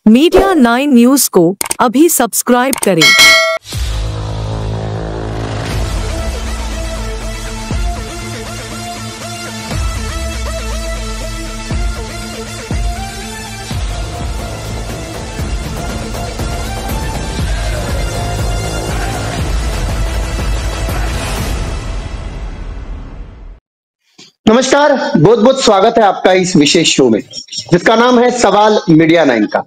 Media 9 news को अभी subscribe करें। नमस्कार, बहुत बहुत स्वागत है आपका इस विशेष शो में जिसका नाम है सवाल मीडिया 9 का।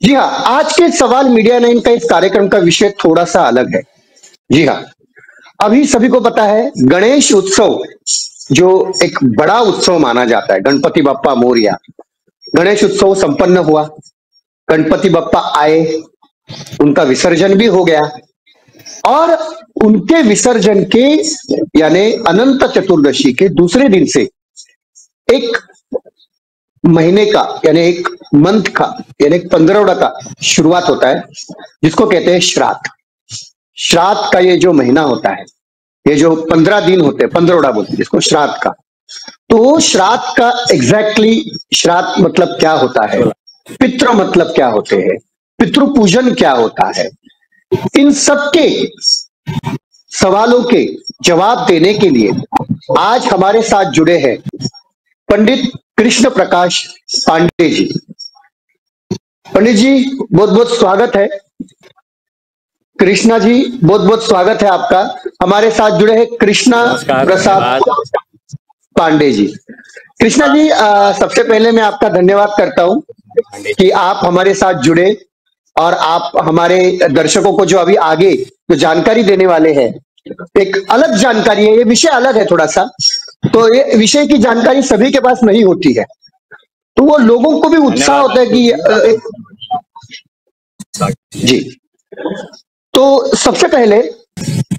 जी हाँ, आज के सवाल मीडिया 9 का इस कार्यक्रम का विषय थोड़ा सा अलग है। जी हाँ, अभी सभी को पता है गणेश उत्सव जो एक बड़ा उत्सव माना जाता है, गणपति बप्पा मोरया। गणेश उत्सव संपन्न हुआ, गणपति बप्पा आए, उनका विसर्जन भी हो गया और उनके विसर्जन के यानी अनंत चतुर्दशी के दूसरे दिन से एक महीने का यानी एक मंथ का यानी एक 15 का शुरुआत होता है जिसको कहते हैं श्राद्ध। श्राद्ध का ये जो महीना होता है, ये जो 15 दिन होते हैं, 15 बोलते हैं जिसको श्राद्ध का। तो श्राद्ध का एग्जैक्टली श्राद्ध मतलब क्या होता है, पितृ मतलब क्या होते हैं, पितृ पूजन क्या होता है, इन सब के सवालों के जवाब देने के लिए आज हमारे साथ जुड़े हैं पंडित कृष्ण प्रकाश पांडे जी। पंडित जी बहुत बहुत स्वागत है। कृष्णा जी बहुत बहुत स्वागत है आपका। हमारे साथ जुड़े हैं कृष्णा प्रसाद पांडे जी। कृष्णा जी, सबसे पहले मैं आपका धन्यवाद करता हूं कि आप हमारे साथ जुड़े और आप हमारे दर्शकों को जो अभी आगे जो जानकारी देने वाले हैं, एक अलग जानकारी है, ये विषय अलग है थोड़ा सा, तो ये विषय की जानकारी सभी के पास नहीं होती है, तो वो लोगों को भी उत्साह होता है कि जी। तो सबसे पहले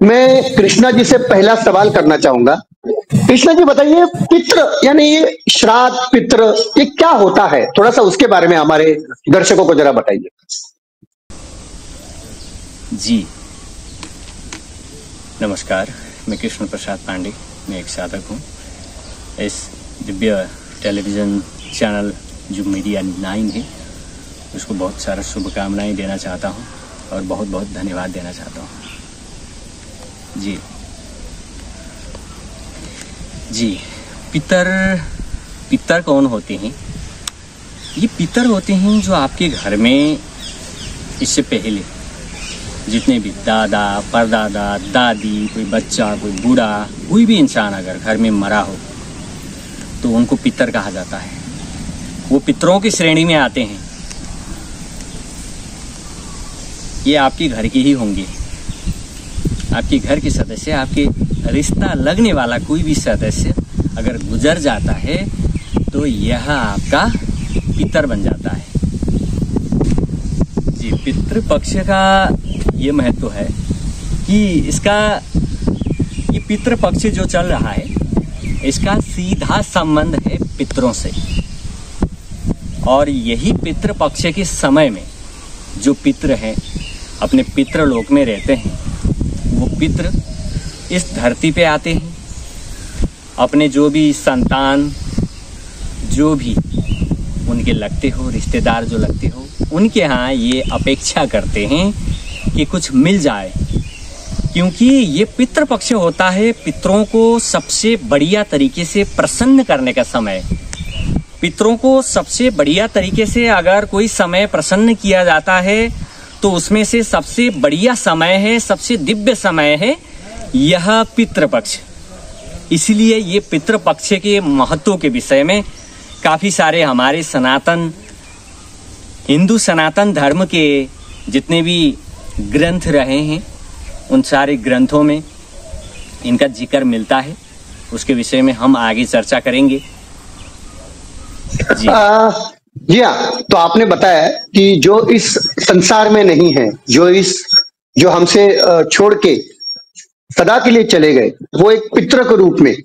मैं कृष्णा जी से पहला सवाल करना चाहूंगा। कृष्णा जी बताइए, पितृ यानी ये श्राद्ध पितृ ये क्या होता है, थोड़ा सा उसके बारे में हमारे दर्शकों को जरा बताइए। जी नमस्कार, मैं कृष्ण प्रसाद पांडे, मैं एक साधक हूँ। इस दिव्य टेलीविज़न चैनल जो मीडिया 9 है उसको बहुत सारा शुभकामनाएं देना चाहता हूँ और बहुत बहुत धन्यवाद देना चाहता हूँ। जी पितर कौन होते हैं? ये पितर होते हैं जो आपके घर में इससे पहले जितने भी दादा परदादा दादी, कोई बच्चा, कोई बूढ़ा, कोई भी इंसान अगर घर में मरा हो तो उनको पितर कहा जाता है। वो पितरों की श्रेणी में आते हैं। ये आपके घर के ही होंगे, आपके घर के सदस्य, आपके रिश्ता लगने वाला कोई भी सदस्य अगर गुजर जाता है तो यह आपका पितर बन जाता है। जी, पितृपक्ष का ये महत्व है कि ये पितृपक्ष जो चल रहा है इसका सीधा संबंध है पितरों से, और यही पितृपक्ष के समय में जो पितर हैं अपने पितृलोक में रहते हैं, वो पितर इस धरती पे आते हैं। अपने जो भी संतान, जो भी उनके लगते हो, रिश्तेदार जो लगते हो, उनके यहाँ ये अपेक्षा करते हैं कि कुछ मिल जाए, क्योंकि ये पितृपक्ष होता है पितरों को सबसे बढ़िया तरीके से प्रसन्न करने का समय। पितरों को सबसे बढ़िया तरीके से अगर कोई समय प्रसन्न किया जाता है तो उसमें से सबसे बढ़िया समय है, सबसे दिव्य समय है यह पितृपक्ष। इसलिए ये पितृपक्ष के महत्व के विषय में काफ़ी सारे हमारे हिंदू सनातन धर्म के जितने भी ग्रंथ रहे हैं उन सारे ग्रंथों में इनका जिक्र मिलता है। उसके विषय में हम आगे चर्चा करेंगे। जी जी हाँ, तो आपने बताया कि जो इस संसार में नहीं है, जो हमसे छोड़ के सदा के लिए चले गए, वो एक पितृ के रूप में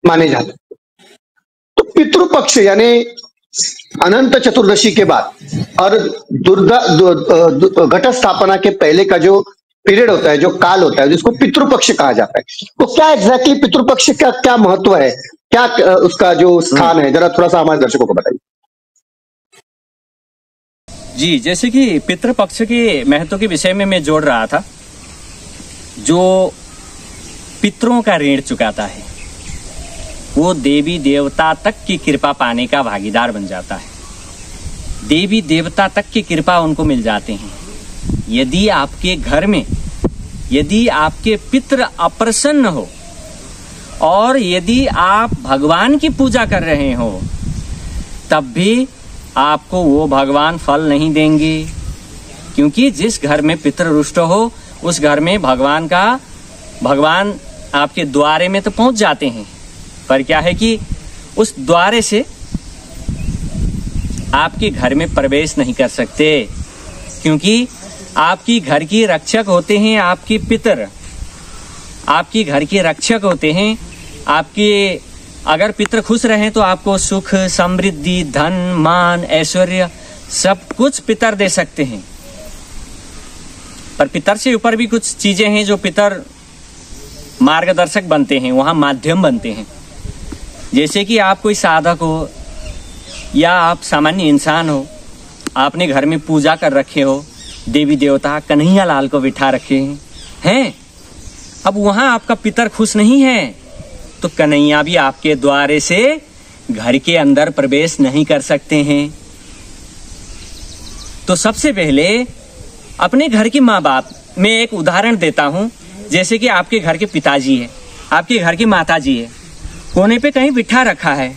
माने जाते। तो पितृपक्ष यानी अनंत चतुर्दशी के बाद और घट स्थापना के पहले का जो पीरियड होता है, जो काल होता है, जिसको पितृपक्ष कहा जाता है। तो क्या एग्जैक्टली पितृपक्ष का क्या महत्व है, क्या उसका जो स्थान है, जरा थोड़ा सा हमारे दर्शकों को बताइए। जी, जैसे कि पितृपक्ष के महत्व के विषय में मैं जोड़ रहा था। जो पितरों का ऋण चुकाता है वो देवी देवता तक की कृपा पाने का भागीदार बन जाता है। देवी देवता तक की कृपा उनको मिल जाते हैं। यदि आपके घर में यदि आपके पितृ अप्रसन्न हो और यदि आप भगवान की पूजा कर रहे हो, तब भी आपको वो भगवान फल नहीं देंगे, क्योंकि जिस घर में पितृ रुष्ट हो उस घर में भगवान आपके द्वारे में तो पहुंच जाते हैं, पर क्या है कि उस द्वारे से आपके घर में प्रवेश नहीं कर सकते, क्योंकि आपकी घर की रक्षक होते हैं आपके पितर। आपकी घर के रक्षक होते हैं आपके। अगर पितर खुश रहें तो आपको सुख, समृद्धि, धन, मान, ऐश्वर्य सब कुछ पितर दे सकते हैं। पर पितर से ऊपर भी कुछ चीजें हैं जो पितर मार्गदर्शक बनते हैं, वहां माध्यम बनते हैं। जैसे कि आप कोई साधक हो या आप सामान्य इंसान हो, आपने घर में पूजा कर रखे हो, देवी देवता कन्हैया लाल को बिठा रखे हैं। अब वहां आपका पितर खुश नहीं है तो कन्हैया भी आपके द्वारे से घर के अंदर प्रवेश नहीं कर सकते हैं। तो सबसे पहले अपने घर की माँ बाप में एक उदाहरण देता हूं। जैसे कि आपके घर के पिताजी है, आपके घर की माताजी है, कोने पे कहीं बिठा रखा है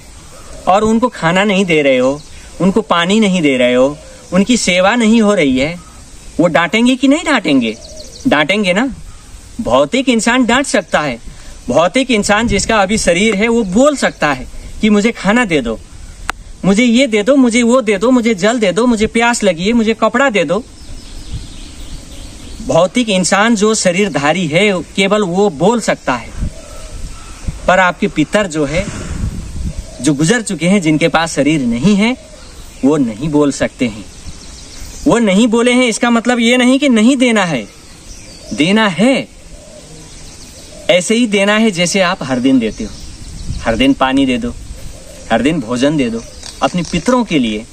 और उनको खाना नहीं दे रहे हो, उनको पानी नहीं दे रहे हो, उनकी सेवा नहीं हो रही है, वो डांटेंगे कि नहीं डांटेंगे? डांटेंगे ना। भौतिक इंसान डांट सकता है। भौतिक इंसान जिसका अभी शरीर है वो बोल सकता है कि मुझे खाना दे दो, मुझे ये दे दो, मुझे वो दे दो, मुझे जल दे दो, मुझे प्यास लगी है, मुझे कपड़ा दे दो। भौतिक इंसान जो शरीरधारी है केवल वो बोल सकता है। पर आपके पितर जो है, जो गुजर चुके हैं, जिनके पास शरीर नहीं है, वो नहीं बोल सकते हैं। वो नहीं बोले हैं इसका मतलब ये नहीं कि नहीं देना है, देना है। ऐसे ही देना है जैसे आप हर दिन देते हो। हर दिन पानी दे दो, हर दिन भोजन दे दो अपने पितरों के लिए।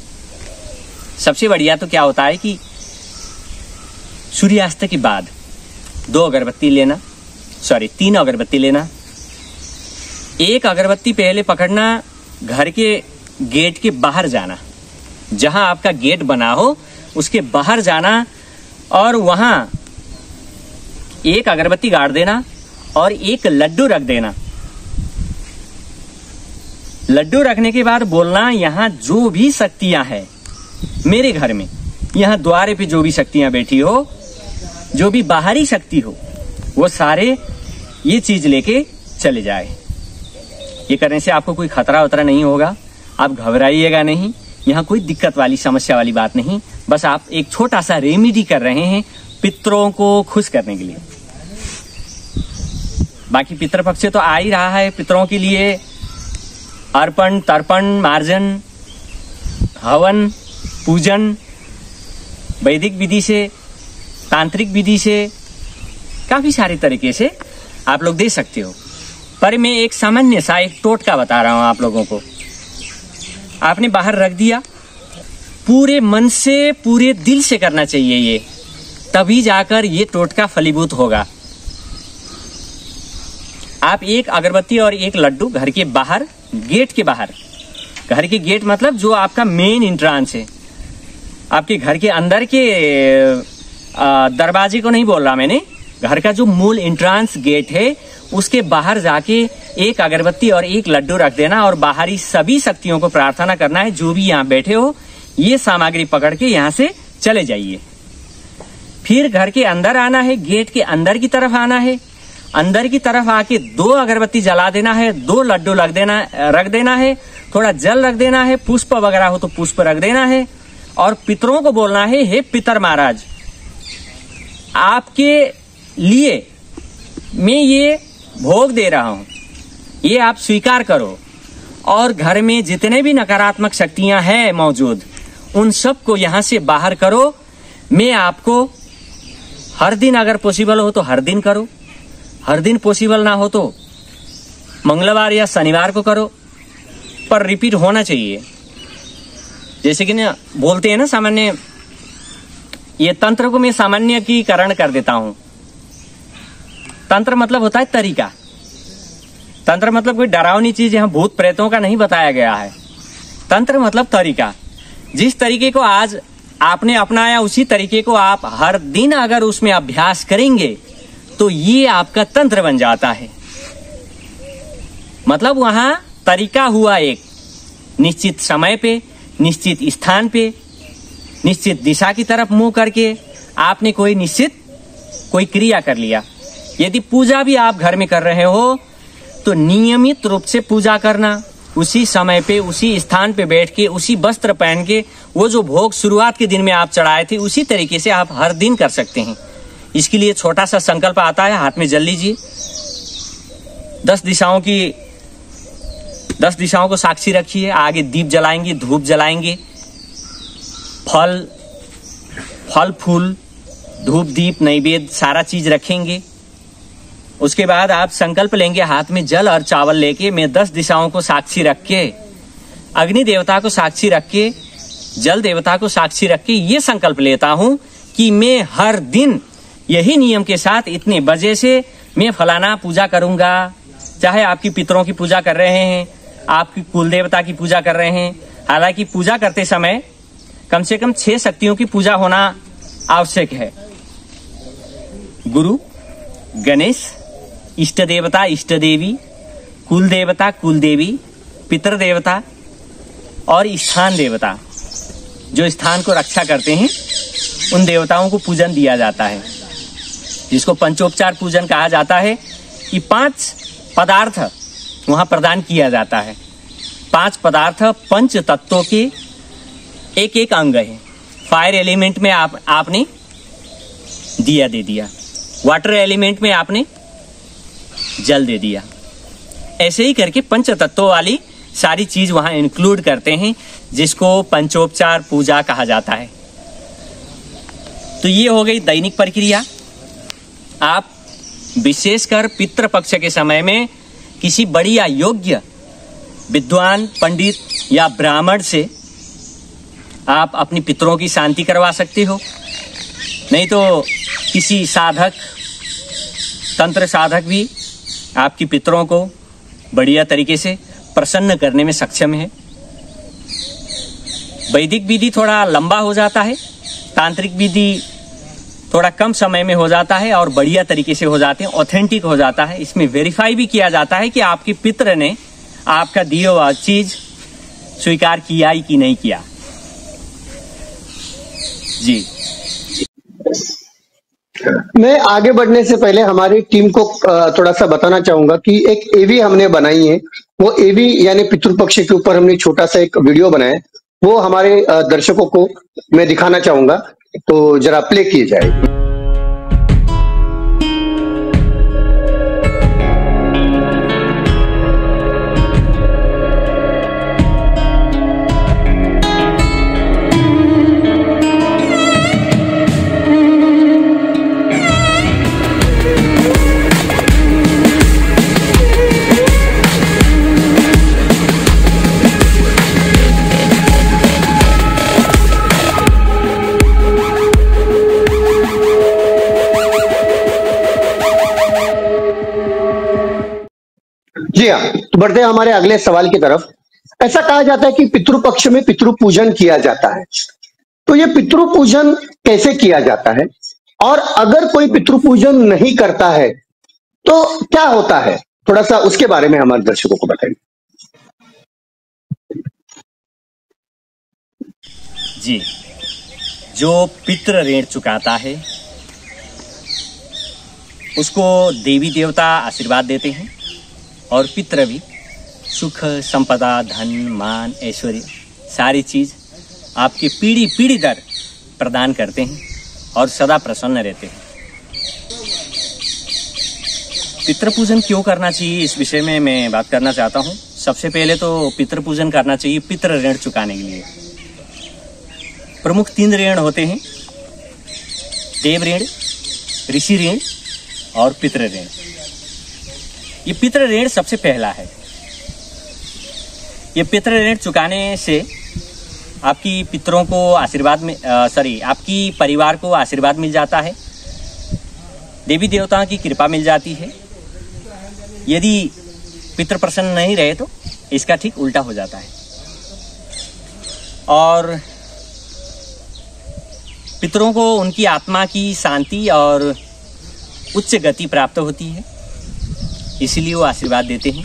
सबसे बढ़िया तो क्या होता है कि सूर्यास्त के बाद 3 अगरबत्ती लेना। एक अगरबत्ती पहले पकड़ना, घर के गेट के बाहर जाना, जहां आपका गेट बना हो उसके बाहर जाना और वहां एक अगरबत्ती गाड़ देना और एक लड्डू रख देना। लड्डू रखने के बाद बोलना, यहां जो भी शक्तियां हैं मेरे घर में, यहां द्वारे पे जो भी शक्तियां बैठी हो, जो भी बाहरी शक्ति हो, वो सारे ये चीज लेके चले जाए। ये करने से आपको कोई खतरा उतरा नहीं होगा, आप घबराइएगा नहीं, यहाँ कोई दिक्कत वाली समस्या वाली बात नहीं। बस आप एक छोटा सा रेमेडी कर रहे हैं पितरों को खुश करने के लिए। बाकी पितृपक्ष तो आ ही रहा है। पितरों के लिए अर्पण, तर्पण, मार्जन, हवन, पूजन वैदिक विधि से, तांत्रिक विधि से, काफी सारे तरीके से आप लोग दे सकते हो। पर मैं एक सामान्य सा एक टोटका बता रहा हूं आप लोगों को। आपने बाहर रख दिया, पूरे मन से, पूरे दिल से करना चाहिए ये, तभी जाकर ये टोटका फलीभूत होगा। आप एक अगरबत्ती और एक लड्डू घर के बाहर, गेट के बाहर, घर के गेट मतलब जो आपका मेन एंट्रेंस है, आपके घर के अंदर के दरवाजे को नहीं बोल रहा मैंने, घर का जो मूल एंट्रेंस गेट है उसके बाहर जाके एक अगरबत्ती और एक लड्डू रख देना और बाहरी सभी शक्तियों को प्रार्थना करना है, जो भी यहाँ बैठे हो ये सामग्री पकड़ के यहाँ से चले जाइए। फिर घर के अंदर आना है, गेट के अंदर की तरफ आना है, अंदर की तरफ आके 2 अगरबत्ती जला देना है, 2 लड्डू रख देना है, थोड़ा जल रख देना है, पुष्प वगैरह हो तो पुष्प रख देना है और पितरों को बोलना है, हे पितर महाराज, आपके लिए मैं ये भोग दे रहा हूं, ये आप स्वीकार करो। और घर में जितने भी नकारात्मक शक्तियां हैं मौजूद, उन सब को यहां से बाहर करो। मैं आपको हर दिन, अगर पॉसिबल हो तो हर दिन करो, हर दिन पॉसिबल ना हो तो मंगलवार या शनिवार को करो, पर रिपीट होना चाहिए। जैसे कि ना बोलते हैं ना सामान्य ये तंत्र को मैं सामान्यीकरण कर देता हूं। तंत्र मतलब होता है तरीका। तंत्र मतलब कोई डरावनी चीज यहां भूत प्रेतों का नहीं बताया गया है। तंत्र मतलब तरीका। जिस तरीके को आज आपने अपनाया उसी तरीके को आप हर दिन अगर उसमें अभ्यास करेंगे तो ये आपका तंत्र बन जाता है। मतलब वहां तरीका हुआ एक निश्चित समय पे, निश्चित स्थान पे, निश्चित दिशा की तरफ मुंह करके आपने कोई क्रिया कर लिया। यदि पूजा भी आप घर में कर रहे हो तो नियमित रूप से पूजा करना, उसी समय पे उसी स्थान पे बैठ के उसी वस्त्र पहन के वो जो भोग शुरुआत के दिन में आप चढ़ाए थे उसी तरीके से आप हर दिन कर सकते हैं। इसके लिए छोटा सा संकल्प आता है, हाथ में जल लीजिए। 10 दिशाओं को साक्षी रखिए। आगे दीप जलाएंगे, धूप जलाएंगे, फल फूल, धूप दीप नैवेद्य सारा चीज रखेंगे। उसके बाद आप संकल्प लेंगे, हाथ में जल और चावल लेके मैं 10 दिशाओं को साक्षी रख के, अग्नि देवता को साक्षी रख के, जल देवता को साक्षी रख के ये संकल्प लेता हूं कि मैं हर दिन यही नियम के साथ इतने बजे से मैं फलाना पूजा करूंगा। चाहे आपकी पितरों की पूजा कर रहे हैं, आपकी कुल देवता की पूजा कर रहे हैं। हालांकि पूजा करते समय कम से कम 6 शक्तियों की पूजा होना आवश्यक है। गुरु, गणेश, इष्ट देवता इष्ट देवी, कुल देवता कुल देवी, पितर देवता और स्थान देवता, जो स्थान को रक्षा करते हैं उन देवताओं को पूजन दिया जाता है, जिसको पंचोपचार पूजन कहा जाता है। कि 5 पदार्थ वहां प्रदान किया जाता है। 5 पदार्थ पंच तत्वों के एक अंग है। फायर एलिमेंट में आपने दिया दे दिया, वाटर एलिमेंट में आपने जल दे दिया। ऐसे ही करके पंच तत्वों वाली सारी चीज वहां इंक्लूड करते हैं, जिसको पंचोपचार पूजा कहा जाता है। तो ये हो गई दैनिक प्रक्रिया। आप विशेषकर पितृपक्ष के समय में किसी बढ़िया योग्य विद्वान पंडित या ब्राह्मण से आप अपनी पितरों की शांति करवा सकते हो। नहीं तो किसी साधक, तंत्र साधक भी आपकी पितरों को बढ़िया तरीके से प्रसन्न करने में सक्षम है। वैदिक विधि थोड़ा लंबा हो जाता है, तांत्रिक विधि थोड़ा कम समय में हो जाता है और बढ़िया तरीके से हो जाते हैं, ऑथेंटिक हो जाता है। इसमें वेरीफाई भी किया जाता है कि आपके पितर ने आपका दिया हुआ चीज स्वीकार किया ही कि नहीं किया। जी, मैं आगे बढ़ने से पहले हमारी टीम को थोड़ा सा बताना चाहूंगा कि एक एवी हमने बनाई है। वो एवी यानी पितृपक्ष के ऊपर हमने छोटा सा एक वीडियो बनाया है, वो हमारे दर्शकों को मैं दिखाना चाहूंगा, तो जरा प्ले किए जाए। जी हाँ, तो बढ़ते हैं हमारे अगले सवाल की तरफ। ऐसा कहा जाता है कि पितृपक्ष में पितृ पूजन किया जाता है, तो ये पितृ पूजन कैसे किया जाता है, और अगर कोई पितृ पूजन नहीं करता है तो क्या होता है, थोड़ा सा उसके बारे में हमारे दर्शकों को बताइए। जी, जो पितृ ऋण चुकाता है उसको देवी देवता आशीर्वाद देते हैं और पितृ भी सुख, संपदा, धन, मान, ऐश्वर्य सारी चीज आपकी पीढ़ी दर प्रदान करते हैं और सदा प्रसन्न रहते हैं। पितृ पूजन क्यों करना चाहिए, इस विषय में मैं बात करना चाहता हूं। सबसे पहले तो पितृ पूजन करना चाहिए पितृ ऋण चुकाने के लिए। प्रमुख 3 ऋण होते हैं, देव ऋण, ऋषि ऋण और पितृ ऋण। ये पितृ ऋण सबसे पहला है। ये पितृ ऋण चुकाने से आपकी पितरों को आशीर्वाद में आपकी परिवार को आशीर्वाद मिल जाता है, देवी देवताओं की कृपा मिल जाती है। यदि पितृ प्रसन्न नहीं रहे तो इसका ठीक उल्टा हो जाता है और पितरों को उनकी आत्मा की शांति और उच्च गति प्राप्त होती है, इसलिए वो आशीर्वाद देते हैं।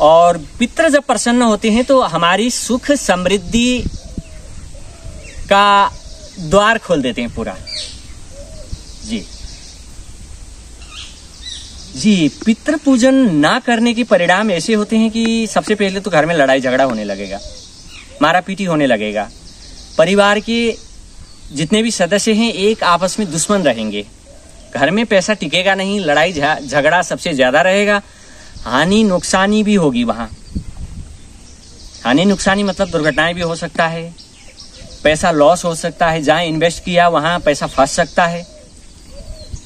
और पितृ जब प्रसन्न होते हैं तो हमारी सुख समृद्धि का द्वार खोल देते हैं पूरा। जी, पितृ पूजन ना करने के परिणाम ऐसे होते हैं कि सबसे पहले तो घर में लड़ाई झगड़ा होने लगेगा, मारा पीटी होने लगेगा। परिवार के जितने भी सदस्य हैं एक आपस में दुश्मन रहेंगे, घर में पैसा टिकेगा नहीं, लड़ाई झगड़ा सबसे ज्यादा रहेगा, हानि नुकसानी भी होगी। वहां हानि नुकसानी मतलब दुर्घटनाएं भी हो सकता है, पैसा लॉस हो सकता है, जहां इन्वेस्ट किया वहां पैसा फंस सकता है।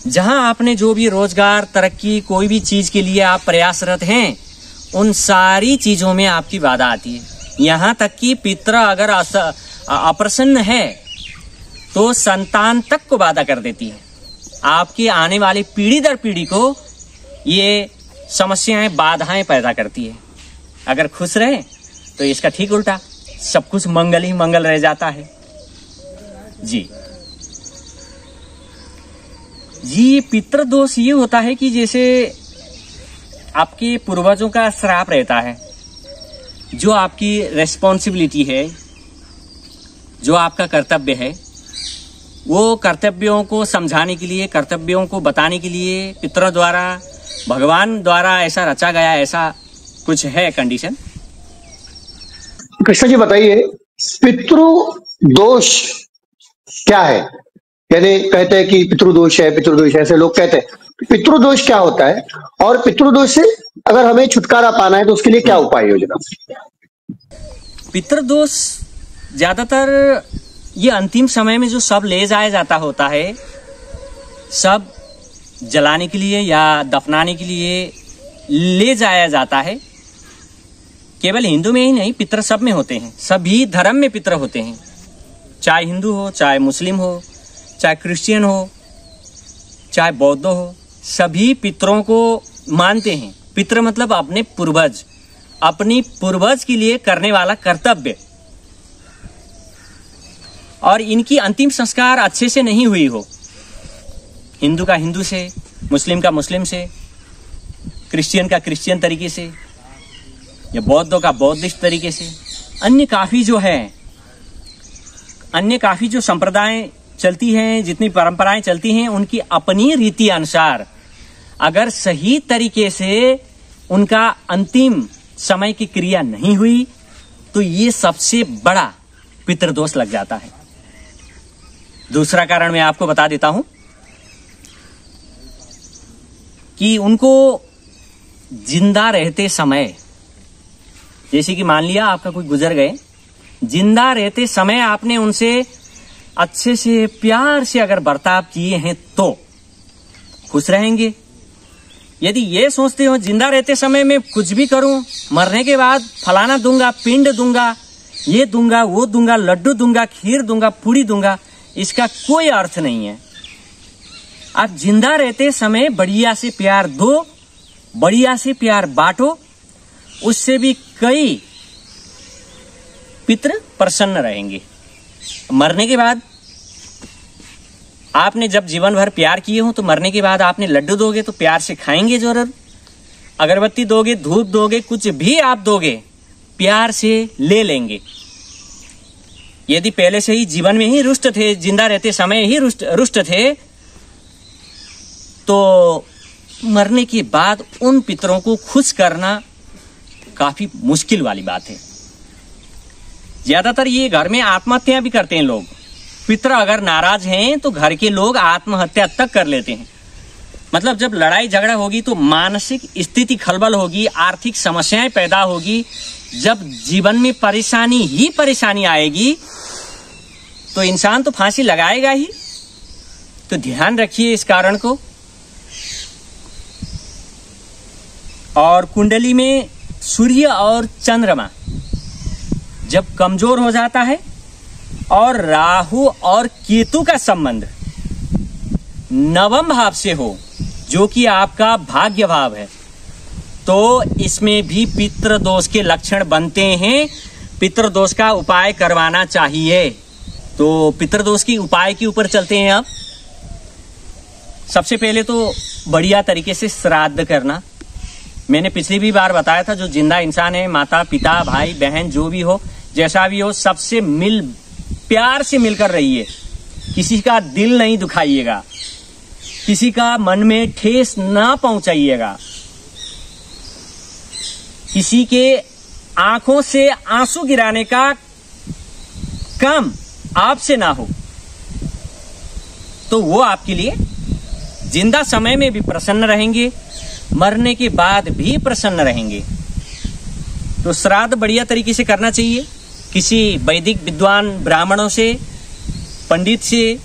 जहां आपने जो भी रोजगार तरक्की कोई भी चीज के लिए आप प्रयासरत हैं, उन सारी चीजों में आपकी बाधा आती है। यहां तक कि पितृ अगर अप्रसन्न है तो संतान तक को बाधा कर देती है। आपकी आने वाली पीढ़ी दर पीढ़ी को ये समस्याएं बाधाएं पैदा करती है। अगर खुश रहे तो इसका ठीक उल्टा, सब कुछ मंगल ही मंगल रह जाता है। जी, ये पितृ दोष ये होता है कि जैसे आपके पूर्वजों का श्राप रहता है, जो आपकी रेस्पॉन्सिबिलिटी है, जो आपका कर्तव्य है, वो कर्तव्यों को समझाने के लिए, कर्तव्यों को बताने के लिए पितरों द्वारा, भगवान द्वारा ऐसा रचा गया, ऐसा कुछ है कंडीशन। कृष्ण जी बताइए, पितृ दोष क्या है? यानी कहते हैं कि पितृदोष है, पितृदोष है, ऐसे लोग कहते हैं। पितृदोष क्या होता है और पितृदोष से अगर हमें छुटकारा पाना है तो उसके लिए क्या उपाय योजना? पितृदोष ज्यादातर ये अंतिम समय में जो सब ले जाया जाता होता है, सब जलाने के लिए या दफनाने के लिए ले जाया जाता है। केवल हिंदू में ही नहीं, पितृ सब में होते हैं, सभी धर्म में पितृ होते हैं, चाहे हिंदू हो, चाहे मुस्लिम हो, चाहे क्रिश्चियन हो, चाहे बौद्ध हो, सभी पितरों को मानते हैं। पितृ मतलब अपने पूर्वज, अपनी पूर्वज के लिए करने वाला कर्तव्य। और इनकी अंतिम संस्कार अच्छे से नहीं हुई हो, हिंदू का हिंदू से, मुस्लिम का मुस्लिम से, क्रिश्चियन का क्रिश्चियन तरीके से, या बौद्धों का बौद्धिस्ट तरीके से, अन्य काफी जो संप्रदाय चलती हैं, जितनी परंपराएं चलती हैं, उनकी अपनी रीति अनुसार अगर सही तरीके से उनका अंतिम समय की क्रिया नहीं हुई तो ये सबसे बड़ा पितृदोष लग जाता है। दूसरा कारण मैं आपको बता देता हूं कि उनको जिंदा रहते समय, जैसे कि मान लिया आपका कोई गुजर गए, जिंदा रहते समय आपने उनसे अच्छे से प्यार से अगर बर्ताव किए हैं तो खुश रहेंगे। यदि ये सोचते हो जिंदा रहते समय में कुछ भी करूं, मरने के बाद फलाना दूंगा, पिंड दूंगा, ये दूंगा, वो दूंगा, लड्डू दूंगा, खीर दूंगा, पूड़ी दूंगा, इसका कोई अर्थ नहीं है। आप जिंदा रहते समय बढ़िया से प्यार दो, बढ़िया से प्यार बांटो, उससे भी कई पितृ प्रसन्न रहेंगे। मरने के बाद आपने जब जीवन भर प्यार किए हो तो मरने के बाद आपने लड्डू दोगे तो प्यार से खाएंगे जरूर, अगरबत्ती दोगे, धूप दोगे, कुछ भी आप दोगे प्यार से ले लेंगे। यदि पहले से ही जीवन में ही रुष्ट थे, जिंदा रहते समय ही रुष्ट थे, तो मरने के बाद उन पितरों को खुश करना काफी मुश्किल वाली बात है। ज्यादातर ये घर में आत्महत्या भी करते हैं लोग। पितर अगर नाराज हैं तो घर के लोग आत्महत्या तक कर लेते हैं। मतलब जब लड़ाई झगड़ा होगी तो मानसिक स्थिति खलबल होगी, आर्थिक समस्याएं पैदा होगी, जब जीवन में परेशानी ही परेशानी आएगी तो इंसान तो फांसी लगाएगा ही। तो ध्यान रखिए इस कारण को। और कुंडली में सूर्य और चंद्रमा जब कमजोर हो जाता है और राहु और केतु का संबंध नवम भाव से हो, जो कि आपका भाग्य भाव है, तो इसमें भी पितृदोष के लक्षण बनते हैं। पितृदोष का उपाय करवाना चाहिए। तो पितृदोष की उपाय के ऊपर चलते हैं। अब सबसे पहले तो बढ़िया तरीके से श्राद्ध करना। मैंने पिछली भी बार बताया था, जो जिंदा इंसान है, माता पिता भाई बहन जो भी हो, जैसा भी हो, सबसे प्यार से मिलकर रहिए। किसी का दिल नहीं दुखाइएगा, किसी का मन में ठेस ना पहुंचाइएगा, किसी के आंखों से आंसू गिराने का काम आपसे ना हो, तो वो आपके लिए जिंदा समय में भी प्रसन्न रहेंगे, मरने के बाद भी प्रसन्न रहेंगे। तो श्राद्ध बढ़िया तरीके से करना चाहिए। किसी वैदिक विद्वान ब्राह्मणों से, पंडित से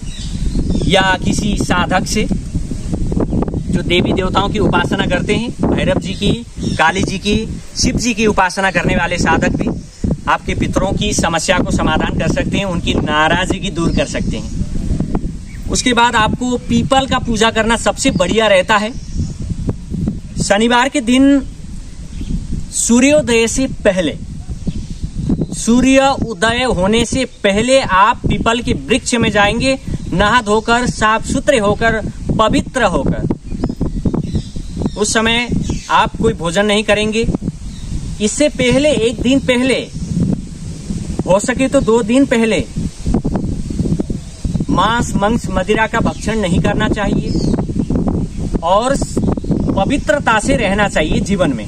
या किसी साधक से जो देवी देवताओं की उपासना करते हैं, भैरव जी की, काली जी की, शिव जी की उपासना करने वाले साधक भी आपके पितरों की समस्या को समाधान कर सकते हैं, उनकी नाराजगी दूर कर सकते हैं। उसके बाद आपको पीपल का पूजा करना सबसे बढ़िया रहता है। शनिवार के दिन सूर्योदय से पहले, सूर्य उदय होने से पहले आप पीपल के वृक्ष में जाएंगे, नहा धोकर, साफ सुथरे होकर, पवित्र होकर। उस समय आप कोई भोजन नहीं करेंगे। इससे पहले, एक दिन पहले, हो सके तो 2 दिन पहले, मांस मांस मदिरा का भक्षण नहीं करना चाहिए और पवित्रता से रहना चाहिए जीवन में।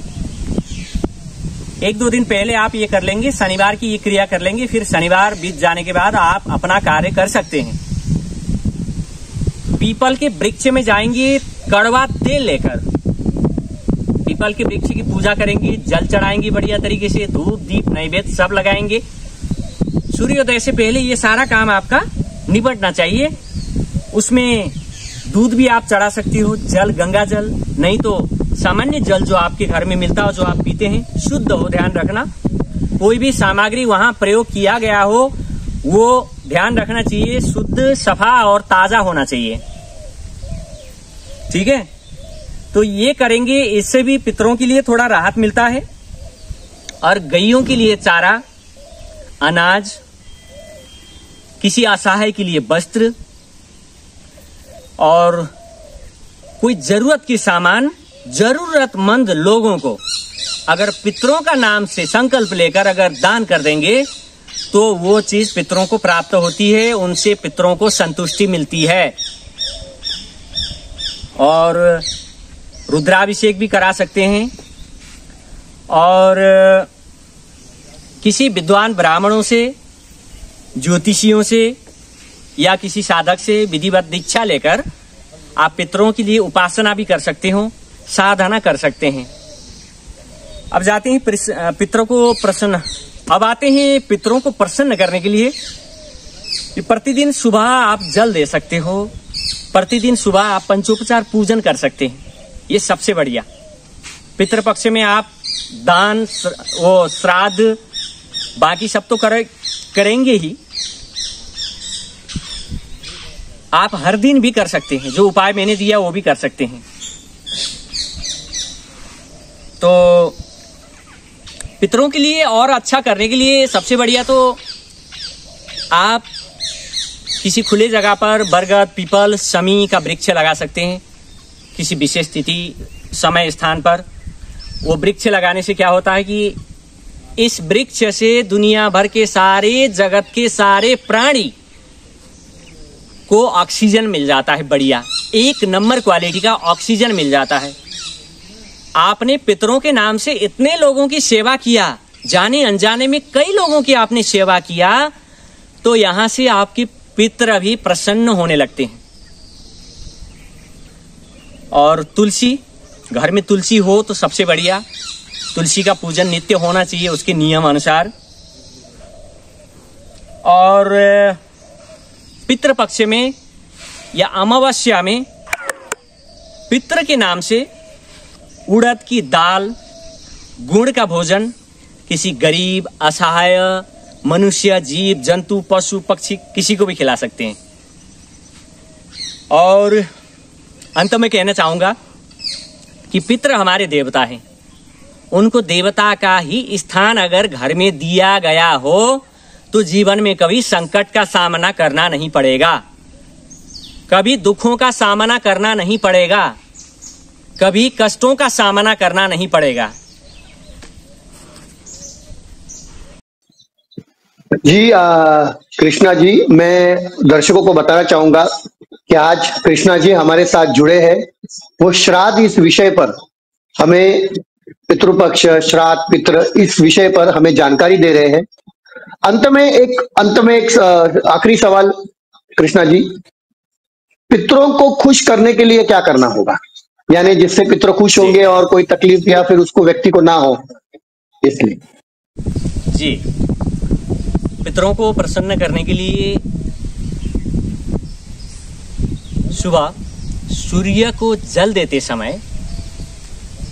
1-2 दिन पहले आप ये कर लेंगे, शनिवार की ये क्रिया कर लेंगे, फिर शनिवार बीत जाने के बाद आप अपना कार्य कर सकते हैं। पीपल के वृक्ष में जाएंगे, कड़वा तेल लेकर पीपल के वृक्ष की पूजा करेंगे, जल चढ़ाएंगे बढ़िया तरीके से, धूप दीप नैवेद्य सब लगाएंगे। सूर्योदय से पहले ये सारा काम आपका निपटना चाहिए। उसमें दूध भी आप चढ़ा सकती हो, जल, गंगा जल, नहीं तो सामान्य जल जो आपके घर में मिलता हो, जो आप पीते हैं, शुद्ध हो, ध्यान रखना। कोई भी सामग्री वहां प्रयोग किया गया हो वो ध्यान रखना चाहिए, शुद्ध, सफा और ताजा होना चाहिए। ठीक है, तो ये करेंगे, इससे भी पितरों के लिए थोड़ा राहत मिलता है। और गैयों के लिए चारा, अनाज, किसी असहाय के लिए वस्त्र और कोई जरूरत के सामान जरूरतमंद लोगों को अगर पितरों का नाम से संकल्प लेकर अगर दान कर देंगे तो वो चीज पितरों को प्राप्त होती है, उनसे पितरों को संतुष्टि मिलती है। और रुद्राभिषेक भी करा सकते हैं और किसी विद्वान ब्राह्मणों से, ज्योतिषियों से या किसी साधक से विधिवत दीक्षा लेकर आप पितरों के लिए उपासना भी कर सकते हो, साधना कर सकते हैं। अब जाते हैं पितरों को प्रसन्न, अब आते हैं पितरों को प्रसन्न करने के लिए कि प्रतिदिन सुबह आप जल दे सकते हो, प्रतिदिन सुबह आप पंचोपचार पूजन कर सकते हैं, ये सबसे बढ़िया। पितृपक्ष में आप दान, वो श्राद्ध, बाकी सब तो करेंगे ही, आप हर दिन भी कर सकते हैं, जो उपाय मैंने दिया वो भी कर सकते हैं। तो पितरों के लिए और अच्छा करने के लिए सबसे बढ़िया तो आप किसी खुले जगह पर बरगद, पीपल, शमी का वृक्ष लगा सकते हैं किसी विशेष तिथि, समय, स्थान पर। वो वृक्ष लगाने से क्या होता है कि इस वृक्ष से दुनिया भर के सारे जगत के सारे प्राणी को ऑक्सीजन मिल जाता है, बढ़िया 1 नंबर क्वालिटी का ऑक्सीजन मिल जाता है। आपने पितरों के नाम से इतने लोगों की सेवा किया, जाने अनजाने में कई लोगों की आपने सेवा किया, तो यहां से आपके पितर भी प्रसन्न होने लगते हैं। और तुलसी, घर में तुलसी हो तो सबसे बढ़िया, तुलसी का पूजन नित्य होना चाहिए उसके नियम अनुसार। और पितृपक्ष में या अमावस्या में पितृ के नाम से उड़द की दाल, गुड़ का भोजन किसी गरीब, असहाय, मनुष्य, जीव जंतु, पशु पक्षी किसी को भी खिला सकते हैं। और अंत में कहना चाहूंगा कि पितृ हमारे देवता हैं। उनको देवता का ही स्थान अगर घर में दिया गया हो तो जीवन में कभी संकट का सामना करना नहीं पड़ेगा, कभी दुखों का सामना करना नहीं पड़ेगा, कभी कष्टों का सामना करना नहीं पड़ेगा। जी कृष्णा जी, मैं दर्शकों को बताना चाहूंगा कि आज कृष्णा जी हमारे साथ जुड़े हैं। वो श्राद्ध इस विषय पर हमें, पितृपक्ष, श्राद्ध, पितृ, इस विषय पर हमें जानकारी दे रहे हैं। अंत में एक आखिरी सवाल कृष्णा जी, पितरों को खुश करने के लिए क्या करना होगा, यानी जिससे पितर खुश होंगे और कोई तकलीफ या फिर उसको व्यक्ति को ना हो, इसलिए। जी, पितरों को प्रसन्न करने के लिए सुबह सूर्य को जल देते समय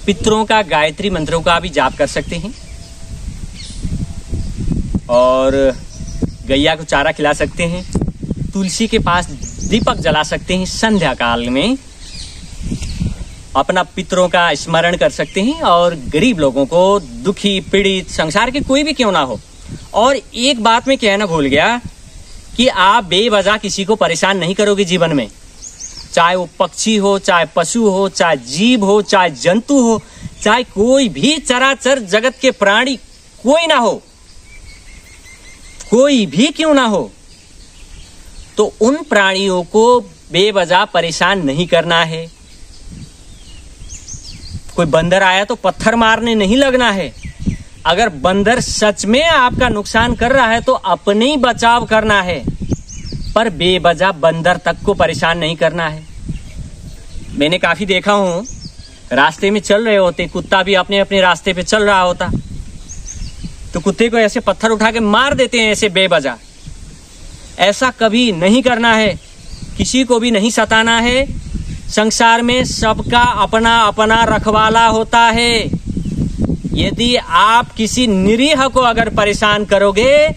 पितरों का गायत्री मंत्रों का भी जाप कर सकते हैं और गैया को चारा खिला सकते हैं। तुलसी के पास दीपक जला सकते हैं। संध्या काल में अपना पितरों का स्मरण कर सकते हैं और गरीब लोगों को, दुखी पीड़ित, संसार के कोई भी क्यों ना हो। और एक बात मैं कहना भूल गया कि आप बेवजह किसी को परेशान नहीं करोगे जीवन में, चाहे वो पक्षी हो, चाहे पशु हो, चाहे जीव हो, चाहे जंतु हो, चाहे कोई भी चराचर जगत के प्राणी कोई ना हो, कोई भी क्यों ना हो, तो उन प्राणियों को बेवजह परेशान नहीं करना है। कोई बंदर आया तो पत्थर मारने नहीं लगना है। अगर बंदर सच में आपका नुकसान कर रहा है तो अपने ही बचाव करना है, पर बेवजह बंदर तक को परेशान नहीं करना है। मैंने काफी देखा हूं, रास्ते में चल रहे होते, कुत्ता भी अपने अपने रास्ते पे चल रहा होता तो कुत्ते को ऐसे पत्थर उठा के मार देते हैं ऐसे बेवजह। ऐसा कभी नहीं करना है, किसी को भी नहीं सताना है। संसार में सबका अपना अपना रखवाला होता है। यदि आप किसी निरीह को अगर परेशान करोगे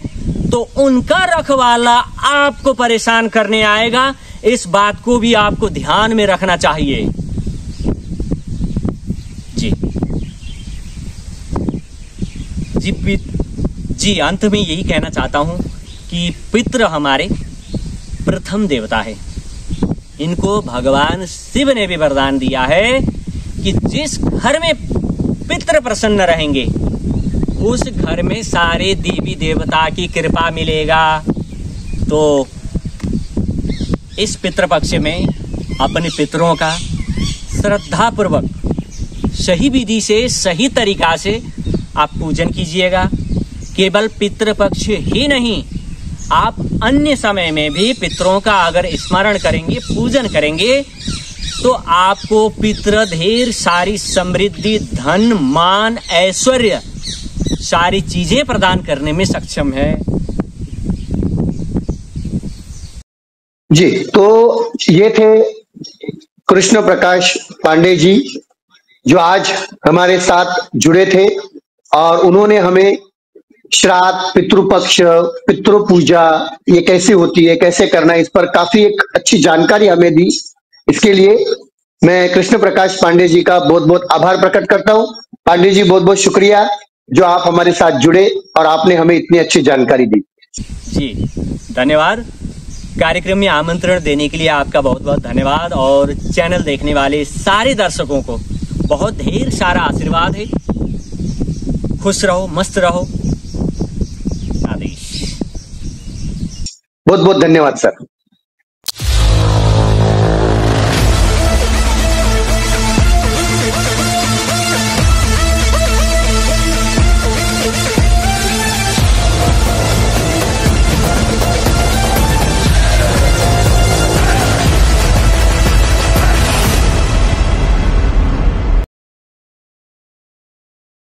तो उनका रखवाला आपको परेशान करने आएगा। इस बात को भी आपको ध्यान में रखना चाहिए। जी अंत में यही कहना चाहता हूं कि पितृ हमारे प्रथम देवता है। इनको भगवान शिव ने भी वरदान दिया है कि जिस घर में पितृ प्रसन्न रहेंगे उस घर में सारे देवी देवता की कृपा मिलेगा। तो इस पितृपक्ष में अपने पितरों का श्रद्धा पूर्वक सही विधि से, सही तरीका से आप पूजन कीजिएगा। केवल पितृपक्ष ही नहीं, आप अन्य समय में भी पितरों का अगर स्मरण करेंगे, पूजन करेंगे तो आपको पितृ ढेर सारी समृद्धि, धन, मान, ऐश्वर्य, सारी चीजें प्रदान करने में सक्षम है। जी, तो ये थे कृष्ण प्रकाश पांडे जी जो आज हमारे साथ जुड़े थे और उन्होंने हमें श्राद्ध, पितृपक्ष, पितृ पूजा ये कैसे होती है, कैसे करना है, इस पर काफी एक अच्छी जानकारी हमें दी। इसके लिए मैं कृष्ण प्रकाश पांडे जी का बहुत बहुत आभार प्रकट करता हूं। पांडे जी, बहुत बहुत शुक्रिया जो आप हमारे साथ जुड़े और आपने हमें इतनी अच्छी जानकारी दी। जी धन्यवाद। कार्यक्रम में आमंत्रण देने के लिए आपका बहुत बहुत धन्यवाद और चैनल देखने वाले सारे दर्शकों को बहुत ढेर सारा आशीर्वाद है। खुश रहो, मस्त रहो। आदेश। बहुत बहुत धन्यवाद सर।